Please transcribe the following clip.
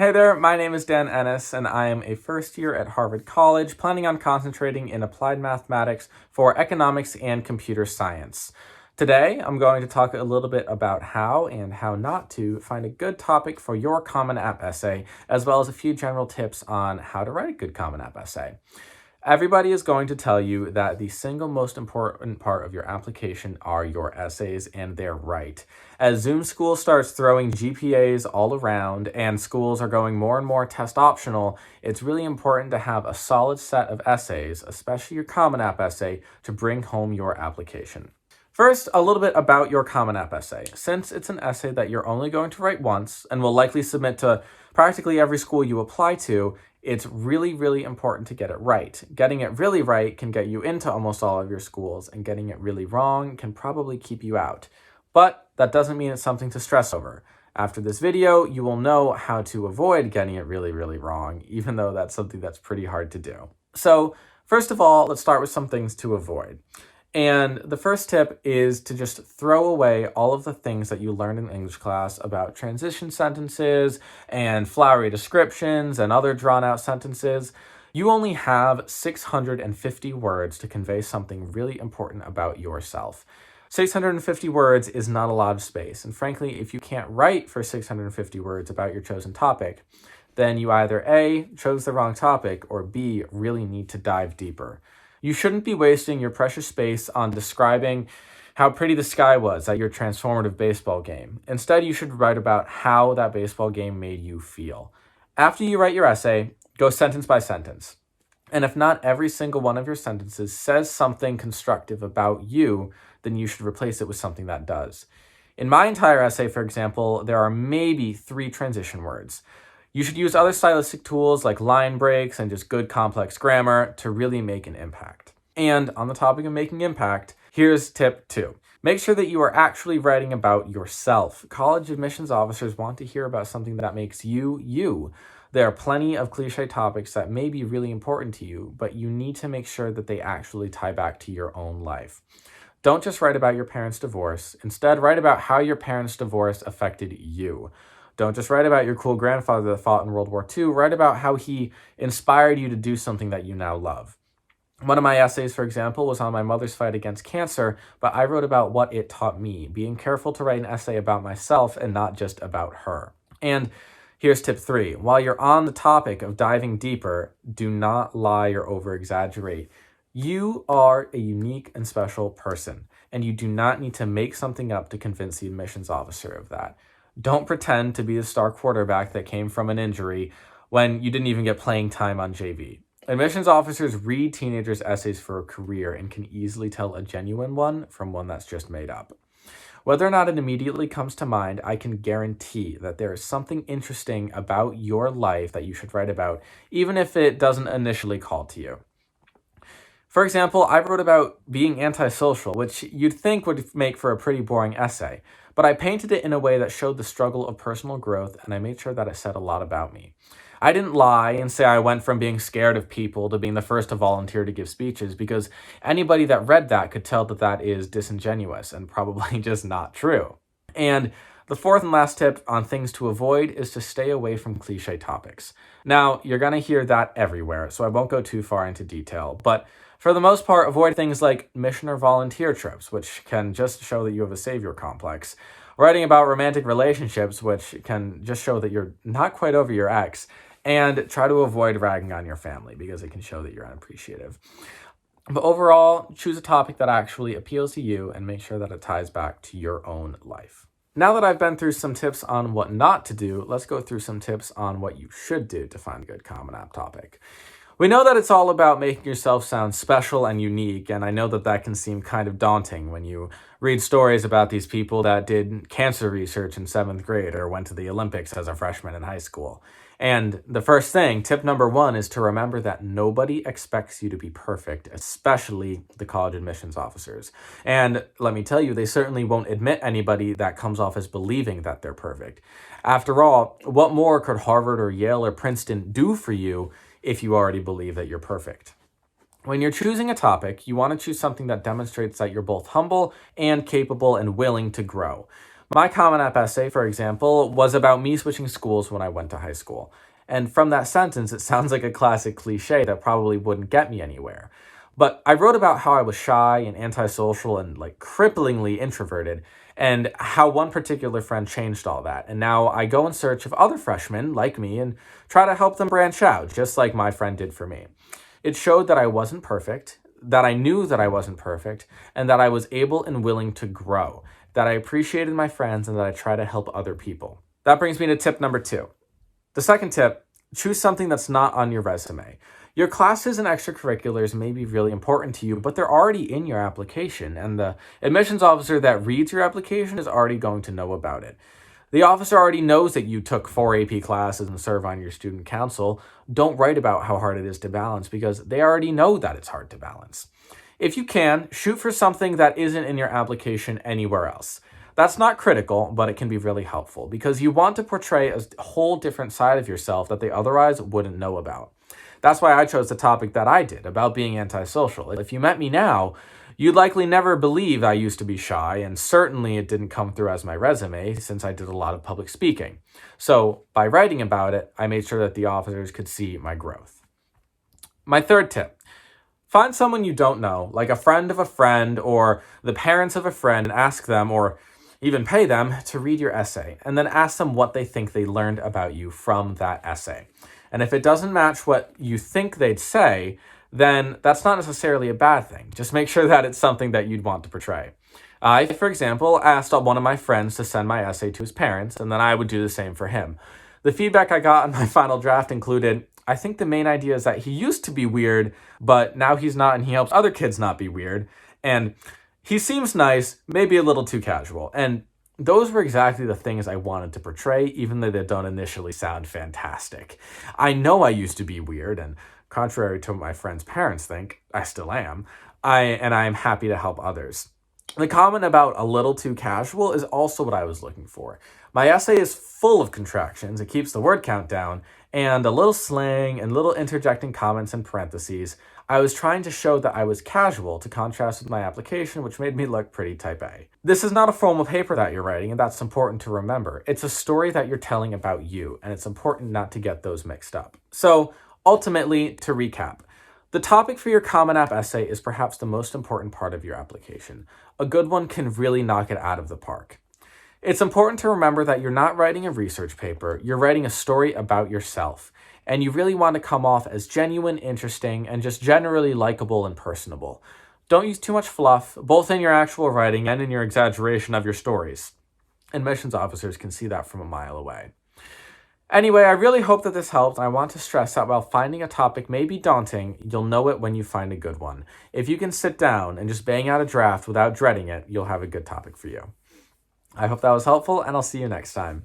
Hey there, my name is Dan Ennis, and I am a first year at Harvard College, planning on concentrating in applied mathematics for economics and computer science. Today, I'm going to talk a little bit about how and how not to find a good topic for your Common App essay, as well as a few general tips on how to write a good Common App essay. Everybody is going to tell you that the single most important part of your application are your essays, and they're right. As Zoom School starts throwing GPAs all around and schools are going more and more test optional, it's really important to have a solid set of essays, especially your Common App essay, to bring home your application. First, a little bit about your Common App essay. Since it's an essay that you're only going to write once and will likely submit to practically every school you apply to, it's really, really important to get it right. Getting it really right can get you into almost all of your schools, and getting it really wrong can probably keep you out. But that doesn't mean it's something to stress over. After this video, you will know how to avoid getting it really, really wrong, even though that's something that's pretty hard to do. So, first of all, let's start with some things to avoid. And the first tip is to just throw away all of the things that you learned in English class about transition sentences and flowery descriptions and other drawn-out sentences. You only have 650 words to convey something really important about yourself. 650 words is not a lot of space, and frankly, if you can't write for 650 words about your chosen topic, then you either A, chose the wrong topic, or B, really need to dive deeper. You shouldn't be wasting your precious space on describing how pretty the sky was at your transformative baseball game. Instead, you should write about how that baseball game made you feel. After you write your essay, go sentence by sentence. And if not every single one of your sentences says something constructive about you, then you should replace it with something that does. In my entire essay, for example, there are maybe 3 transition words. You should use other stylistic tools like line breaks and just good complex grammar to really make an impact. And on the topic of making impact, here's tip 2. Make sure that you are actually writing about yourself. College admissions officers want to hear about something that makes you, you. There are plenty of cliche topics that may be really important to you, but you need to make sure that they actually tie back to your own life. Don't just write about your parents' divorce. Instead, write about how your parents' divorce affected you. Don't just write about your cool grandfather that fought in World War II. Write about how he inspired you to do something that you now love. One of my essays, for example, was on my mother's fight against cancer, but I wrote about what it taught me, being careful to write an essay about myself and not just about her. And here's tip 3. While you're on the topic of diving deeper, do not lie or over-exaggerate. You are a unique and special person, and you do not need to make something up to convince the admissions officer of that. Don't pretend to be the star quarterback that came from an injury when you didn't even get playing time on JV. Admissions officers read teenagers' essays for a career and can easily tell a genuine one from one that's just made up. Whether or not it immediately comes to mind, I can guarantee that there is something interesting about your life that you should write about, even if it doesn't initially call to you. For example, I wrote about being antisocial, which you'd think would make for a pretty boring essay, but I painted it in a way that showed the struggle of personal growth, and I made sure that it said a lot about me. I didn't lie and say I went from being scared of people to being the first to volunteer to give speeches, because anybody that read that could tell that that is disingenuous and probably just not true. And the fourth and last tip on things to avoid is to stay away from cliche topics. Now, you're going to hear that everywhere, so I won't go too far into detail, but for the most part, avoid things like mission or volunteer trips, which can just show that you have a savior complex. Writing about romantic relationships, which can just show that you're not quite over your ex. And try to avoid ragging on your family, because it can show that you're unappreciative. But overall, choose a topic that actually appeals to you and make sure that it ties back to your own life. Now that I've been through some tips on what not to do, let's go through some tips on what you should do to find a good Common App topic. We know that it's all about making yourself sound special and unique, and I know that that can seem kind of daunting when you read stories about these people that did cancer research in 7th grade or went to the Olympics as a freshman in high school. And the first thing, tip number 1, is to remember that nobody expects you to be perfect, especially the college admissions officers. And let me tell you, they certainly won't admit anybody that comes off as believing that they're perfect. After all, what more could Harvard or Yale or Princeton do for you if you already believe that you're perfect? When you're choosing a topic, you want to choose something that demonstrates that you're both humble and capable and willing to grow. My Common App essay, for example, was about me switching schools when I went to high school. And from that sentence, it sounds like a classic cliche that probably wouldn't get me anywhere. But I wrote about how I was shy and antisocial and like cripplingly introverted, and how one particular friend changed all that. And now I go in search of other freshmen like me and try to help them branch out, just like my friend did for me. It showed that I wasn't perfect, that I knew that I wasn't perfect, and that I was able and willing to grow, that I appreciated my friends, and that I try to help other people. That brings me to tip number 2. The second tip: choose something that's not on your resume. Your classes and extracurriculars may be really important to you, but they're already in your application, and the admissions officer that reads your application is already going to know about it. The officer already knows that you took 4 AP classes and serve on your student council. Don't write about how hard it is to balance, because they already know that it's hard to balance. If you can, shoot for something that isn't in your application anywhere else. That's not critical, but it can be really helpful because you want to portray a whole different side of yourself that they otherwise wouldn't know about. That's why I chose the topic that I did, about being antisocial. If you met me now, you'd likely never believe I used to be shy, and certainly it didn't come through as my resume since I did a lot of public speaking. So by writing about it, I made sure that the officers could see my growth. My third tip: find someone you don't know, like a friend of a friend or the parents of a friend, and ask them, or even pay them, to read your essay, and then ask them what they think they learned about you from that essay. And if it doesn't match what you think they'd say, then that's not necessarily a bad thing. Just make sure that it's something that you'd want to portray. I, for example, asked one of my friends to send my essay to his parents, and then I would do the same for him. The feedback I got on my final draft included, I think the main idea is that he used to be weird, but now he's not, and he helps other kids not be weird. And he seems nice, maybe a little too casual. And those were exactly the things I wanted to portray, even though they don't initially sound fantastic. I know I used to be weird, and contrary to what my friends' parents think, I still am. I am happy to help others. The comment about a little too casual is also what I was looking for. My essay is full of contractions, it keeps the word count down, and a little slang and little interjecting comments and parentheses. I was trying to show that I was casual to contrast with my application, which made me look pretty type A. This is not a formal paper that you're writing, and that's important to remember. It's a story that you're telling about you, and it's important not to get those mixed up. So, ultimately, to recap, the topic for your Common App essay is perhaps the most important part of your application. A good one can really knock it out of the park. It's important to remember that you're not writing a research paper, you're writing a story about yourself, and you really want to come off as genuine, interesting, and just generally likable and personable. Don't use too much fluff, both in your actual writing and in your exaggeration of your stories. Admissions officers can see that from a mile away. Anyway, I really hope that this helped. I want to stress that while finding a topic may be daunting, you'll know it when you find a good one. If you can sit down and just bang out a draft without dreading it, you'll have a good topic for you. I hope that was helpful, and I'll see you next time.